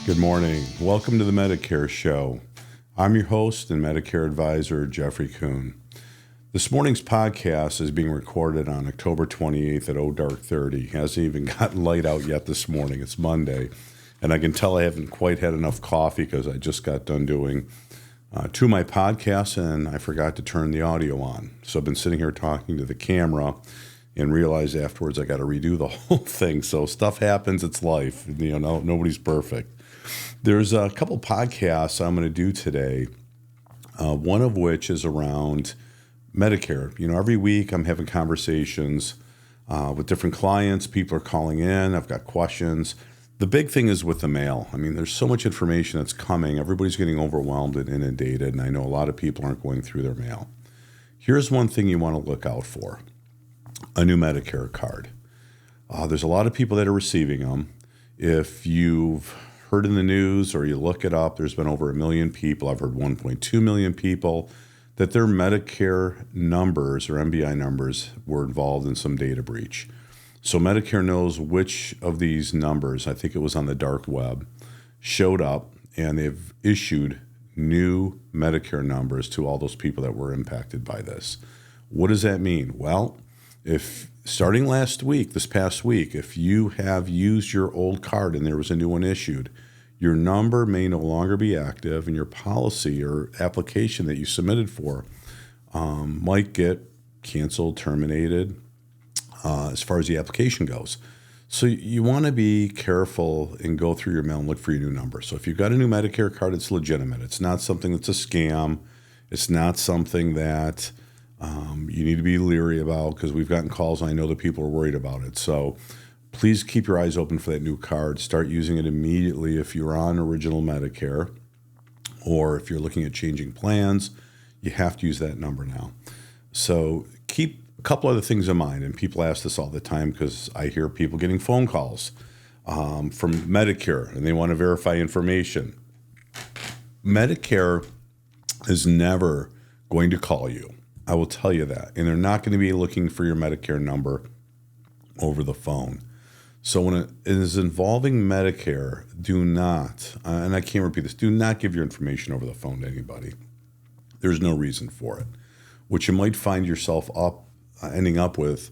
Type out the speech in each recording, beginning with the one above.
Good morning. Welcome to the Medicare Show. I'm your host and Medicare advisor, Jeffrey Kuhn. This morning's podcast is being recorded on October 28th at dark 30. Hasn't even gotten light out yet this morning. It's Monday. And I can tell I haven't quite had enough coffee because I just got done doing two of my podcasts and I forgot to turn the audio on. So I've been sitting here talking to the camera and realized afterwards I got to redo the whole thing. So stuff happens. It's life. Nobody's perfect. There's a couple podcasts I'm going to do today, one of which is around Medicare. Every week I'm having conversations with different clients. People are calling in. I've got questions. The big thing is with the mail. There's so much information that's coming. Everybody's getting overwhelmed and inundated, and I know a lot of people aren't going through their mail. Here's one thing you want to look out for: a new Medicare card. There's a lot of people that are receiving them. If you've heard in the news or you look it up, there's been over 1 million people. I've heard 1.2 million people that their Medicare numbers or MBI numbers were involved in some data breach. So Medicare knows which of these numbers, I think it was on the dark web, showed up, and they've issued new Medicare numbers to all those people that were impacted by this. What does that mean? Well, if starting this past week, if you have used your old card and there was a new one issued, your number may no longer be active, and your policy or application that you submitted for might get canceled, terminated, as far as the application goes. So you want to be careful and go through your mail and look for your new number. So if you've got a new Medicare card, it's legitimate. It's not something that's a scam. It's not something that you need to be leery about, because we've gotten calls and I know that people are worried about it. So please keep your eyes open for that new card. Start using it immediately if you're on original Medicare, or if you're looking at changing plans, you have to use that number now. So keep a couple other things in mind, and people ask this all the time because I hear people getting phone calls from Medicare and they want to verify information. Medicare is never going to call you. I will tell you that. And they're not going to be looking for your Medicare number over the phone. So when it is involving Medicare, do not, and I can't repeat this, do not give your information over the phone to anybody. There's no reason for it. What you might find yourself ending up with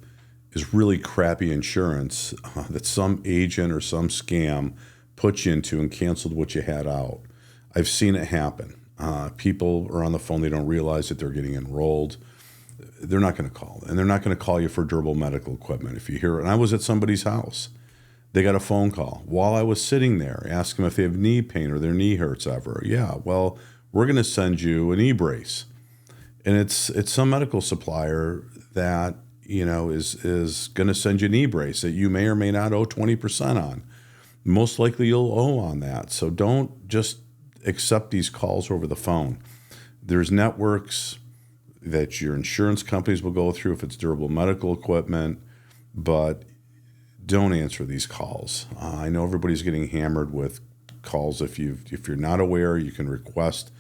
is really crappy insurance that some agent or some scam put you into and canceled what you had out. I've seen it happen. People are on the phone, they don't realize that they're getting enrolled. They're not going to call, and they're not going to call you for durable medical equipment. If you hear, and I was at somebody's house, they got a phone call while I was sitting there, ask them if they have knee pain or their knee hurts ever. Yeah, well, we're going to send you a knee brace, and it's some medical supplier that is going to send you a knee brace that you may or may not owe 20% on. Most likely you'll owe on that. So don't just accept these calls over the phone. There's networks that your insurance companies will go through if it's durable medical equipment, but don't answer these calls. I know everybody's getting hammered with calls. If you're not aware, you can request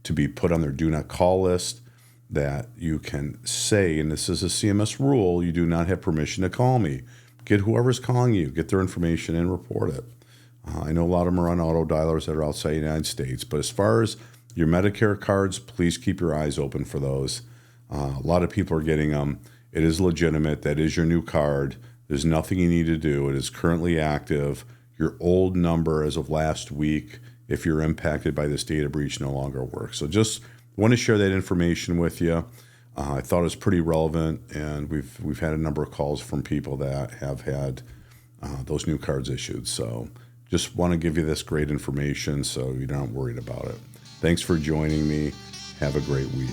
to be put on their do not call list, that you can say, and this is a CMS rule, you do not have permission to call me. Get whoever's calling you, get their information and report it. I know a lot of them are on auto dialers that are outside the United States, but as far as your Medicare cards, please keep your eyes open for those. A lot of people are getting them. It is legitimate. That is your new card. There's nothing you need to do. It is currently active. Your old number as of last week, if you're impacted by this data breach, no longer works. So just want to share that information with you. I thought it was pretty relevant, and we've had a number of calls from people that have had those new cards issued. So just want to give you this great information so you're not worried about it. Thanks for joining me. Have a great week.